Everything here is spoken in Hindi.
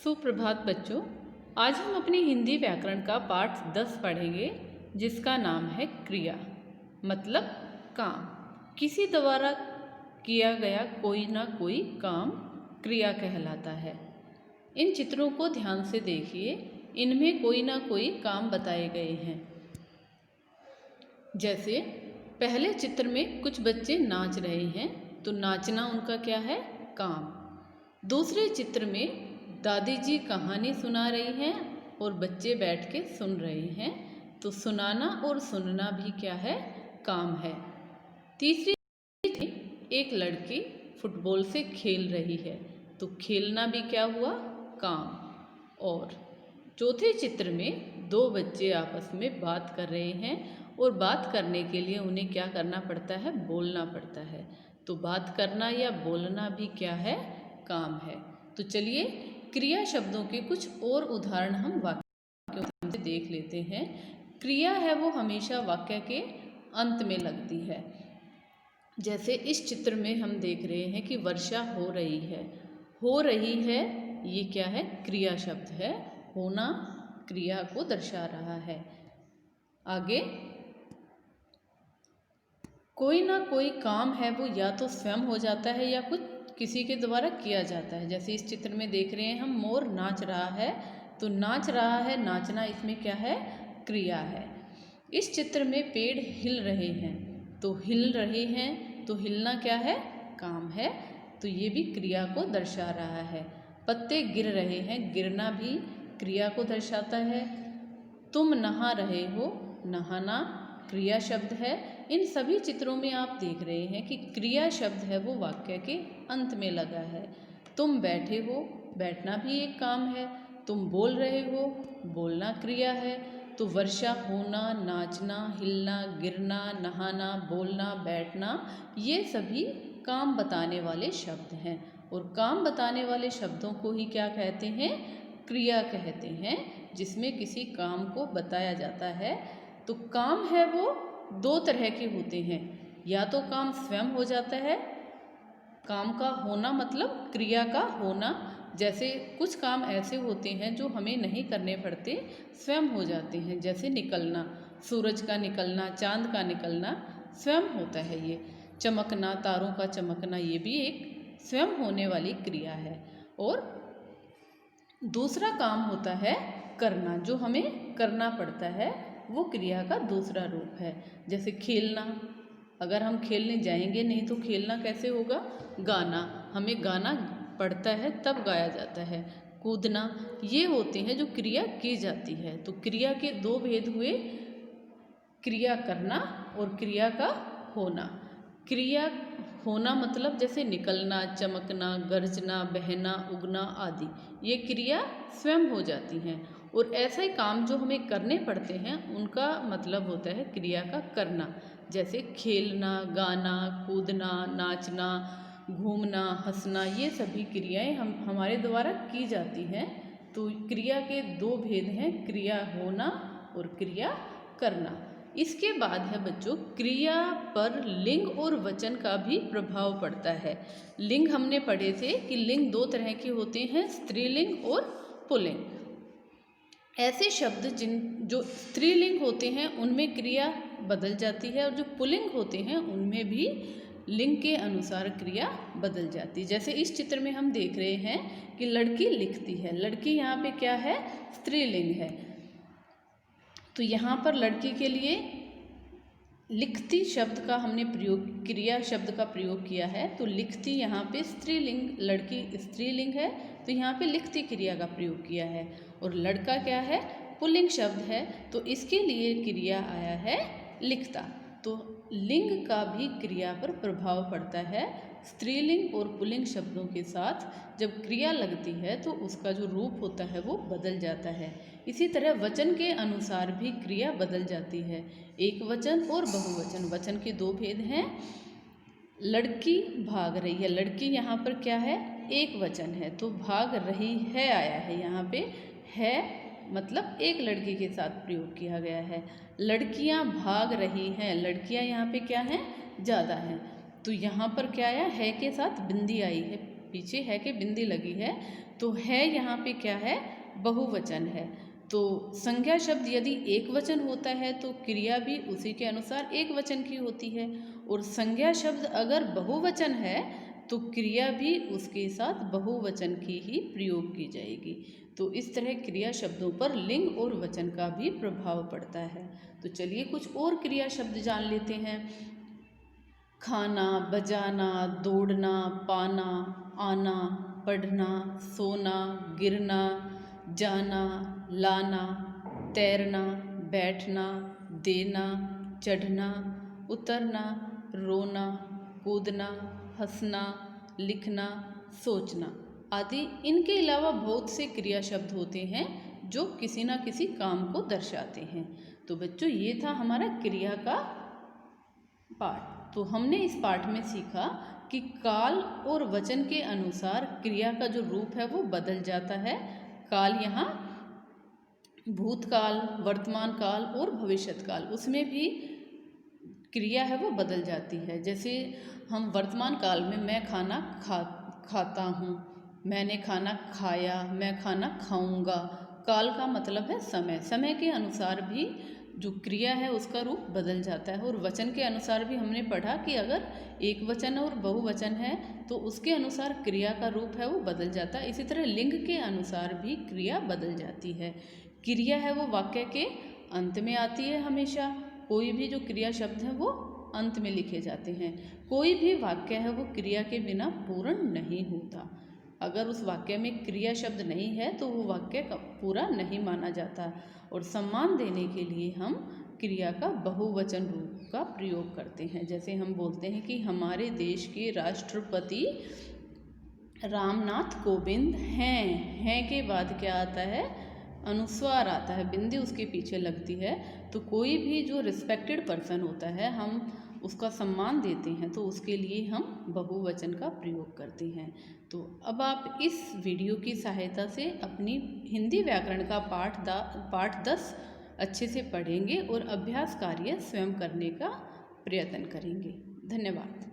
सुप्रभात बच्चों। आज हम अपनी हिंदी व्याकरण का पाठ 10 पढ़ेंगे, जिसका नाम है क्रिया मतलब काम। किसी द्वारा किया गया कोई ना कोई काम क्रिया कहलाता है। इन चित्रों को ध्यान से देखिए, इनमें कोई ना कोई काम बताए गए हैं। जैसे पहले चित्र में कुछ बच्चे नाच रहे हैं, तो नाचना उनका क्या है? काम। दूसरे चित्र में दादी जी कहानी सुना रही हैं और बच्चे बैठ के सुन रहे हैं, तो सुनाना और सुनना भी क्या है? काम है। तीसरी में एक लड़की फुटबॉल से खेल रही है, तो खेलना भी क्या हुआ? काम। और चौथे चित्र में दो बच्चे आपस में बात कर रहे हैं और बात करने के लिए उन्हें क्या करना पड़ता है? बोलना पड़ता है। तो बात करना या बोलना भी क्या है? काम है। तो चलिए क्रिया शब्दों के कुछ और उदाहरण हम वाक्यों से देख लेते हैं। क्रिया है वो हमेशा वाक्य के अंत में लगती है। जैसे इस चित्र में हम देख रहे हैं कि वर्षा हो रही है। हो रही है ये क्या है? क्रिया शब्द है। होना क्रिया को दर्शा रहा है। आगे, कोई ना कोई काम है वो या तो स्वयं हो जाता है या कुछ किसी के द्वारा किया जाता है। जैसे इस चित्र में देख रहे हैं हम, मोर नाच रहा है, तो नाच रहा है, नाचना इसमें क्या है? क्रिया है। इस चित्र में पेड़ हिल रहे हैं, तो हिल रहे हैं, तो हिलना क्या है? काम है। तो ये भी क्रिया को दर्शा रहा है। पत्ते गिर रहे हैं, गिरना भी क्रिया को दर्शाता है। तुम नहा रहे हो, नहाना क्रिया शब्द है। इन सभी चित्रों में आप देख रहे हैं कि क्रिया शब्द है वो वाक्य के अंत में लगा है। तुम बैठे हो, बैठना भी एक काम है। तुम बोल रहे हो, बोलना क्रिया है। तो वर्षा होना, नाचना, हिलना, गिरना, नहाना, बोलना, बैठना, ये सभी काम बताने वाले शब्द हैं। और काम बताने वाले शब्दों को ही क्या कहते हैं? क्रिया कहते हैं, जिसमें किसी काम को बताया जाता है। तो काम है वो दो तरह के होते हैं। या तो काम स्वयं हो जाता है, काम का होना मतलब क्रिया का होना। जैसे कुछ काम ऐसे होते हैं जो हमें नहीं करने पड़ते, स्वयं हो जाते हैं। जैसे निकलना, सूरज का निकलना, चांद का निकलना स्वयं होता है। ये चमकना, तारों का चमकना, ये भी एक स्वयं होने वाली क्रिया है। और दूसरा काम होता है करना, जो हमें करना पड़ता है, वो क्रिया का दूसरा रूप है। जैसे खेलना, अगर हम खेलने जाएंगे नहीं तो खेलना कैसे होगा? गाना, हमें गाना पड़ता है तब गाया जाता है। कूदना, ये होते हैं जो क्रिया की जाती है। तो क्रिया के दो भेद हुए, क्रिया करना और क्रिया का होना। क्रिया होना मतलब जैसे निकलना, चमकना, गरजना, बहना, उगना आदि, ये क्रिया स्वयं हो जाती हैं। और ऐसे काम जो हमें करने पड़ते हैं, उनका मतलब होता है क्रिया का करना। जैसे खेलना, गाना, कूदना, नाचना, घूमना, हंसना, ये सभी क्रियाएं हमारे द्वारा की जाती हैं। तो क्रिया के दो भेद हैं, क्रिया होना और क्रिया करना। इसके बाद है बच्चों, क्रिया पर लिंग और वचन का भी प्रभाव पड़ता है। लिंग हमने पढ़े थे कि लिंग दो तरह के होते हैं, स्त्रीलिंग और पुल्लिंग। ऐसे शब्द जो स्त्रीलिंग होते हैं उनमें क्रिया बदल जाती है, और जो पुल्लिंग होते हैं उनमें भी लिंग के अनुसार क्रिया बदल जाती है। जैसे इस चित्र में हम देख रहे हैं कि लड़की लिखती है। लड़की यहाँ पे क्या है? स्त्रीलिंग है। तो यहाँ पर लड़की के लिए लिखती शब्द का हमने प्रयोग, क्रिया शब्द का प्रयोग किया है। तो लिखती यहाँ पे स्त्रीलिंग, लड़की स्त्रीलिंग है, तो यहाँ पे लिखती क्रिया का प्रयोग किया है। और लड़का क्या है? पुल्लिंग शब्द है, तो इसके लिए क्रिया आया है लिखता। तो लिंग का भी क्रिया पर प्रभाव पड़ता है। स्त्रीलिंग और पुल्लिंग शब्दों के साथ जब क्रिया लगती है तो उसका जो रूप होता है वो बदल जाता है। इसी तरह वचन के अनुसार भी क्रिया बदल जाती है। एक वचन और बहुवचन, वचन के दो भेद हैं। लड़की भाग रही है, लड़की यहाँ पर क्या है? एक वचन है, तो भाग रही है आया है। यहाँ पे है मतलब एक लड़की के साथ प्रयोग किया गया है। लड़कियाँ भाग रही हैं, लड़कियाँ यहाँ पे क्या हैं? ज़्यादा हैं, तो यहाँ पर क्या आया? है के साथ बिंदी आई है पीछे है के बिंदी लगी है, तो है यहाँ पे क्या है, बहुवचन है। तो संज्ञा शब्द यदि एक वचन होता है तो क्रिया भी उसी के अनुसार एक वचन की होती है, और संज्ञा शब्द अगर बहुवचन है तो क्रिया भी उसके साथ बहुवचन की ही प्रयोग की जाएगी। तो इस तरह क्रिया शब्दों पर लिंग और वचन का भी प्रभाव पड़ता है। तो चलिए कुछ और क्रिया शब्द जान लेते हैं। खाना, बजाना, दौड़ना, पाना, आना, पढ़ना, सोना, गिरना, जाना, लाना, तैरना, बैठना, देना, चढ़ना, उतरना, रोना, कूदना, हंसना, लिखना, सोचना आदि। इनके अलावा बहुत से क्रिया शब्द होते हैं जो किसी ना किसी काम को दर्शाते हैं। तो बच्चों ये था हमारा क्रिया का पाठ। तो हमने इस पाठ में सीखा कि काल और वचन के अनुसार क्रिया का जो रूप है वो बदल जाता है। काल यहाँ भूतकाल, वर्तमान काल और भविष्यत काल, उसमें भी क्रिया है वो बदल जाती है। जैसे हम वर्तमान काल में मैं खाना खाता हूँ, मैंने खाना खाया, मैं खाना खाऊंगा। काल का मतलब है समय, समय के अनुसार भी जो क्रिया है उसका रूप बदल जाता है। और वचन के अनुसार भी हमने पढ़ा कि अगर एक वचन और बहुवचन है तो उसके अनुसार क्रिया का रूप है वो बदल जाता है। इसी तरह लिंग के अनुसार भी क्रिया बदल जाती है। क्रिया है वो वाक्य के अंत में आती है हमेशा। कोई भी जो क्रिया शब्द हैं वो अंत में लिखे जाते हैं। कोई भी वाक्य है वो क्रिया के बिना पूर्ण नहीं होता। अगर उस वाक्य में क्रिया शब्द नहीं है तो वो वाक्य पूरा नहीं माना जाता। और सम्मान देने के लिए हम क्रिया का बहुवचन रूप का प्रयोग करते हैं। जैसे हम बोलते हैं कि हमारे देश के राष्ट्रपति रामनाथ कोविंद हैं के बाद क्या आता है, अनुस्वार आता है, बिंदी उसके पीछे लगती है। तो कोई भी जो रिस्पेक्टेड पर्सन होता है हम उसका सम्मान देते हैं, तो उसके लिए हम बहुवचन का प्रयोग करते हैं। तो अब आप इस वीडियो की सहायता से अपनी हिंदी व्याकरण का पाठ 10 अच्छे से पढ़ेंगे और अभ्यास कार्य स्वयं करने का प्रयत्न करेंगे। धन्यवाद।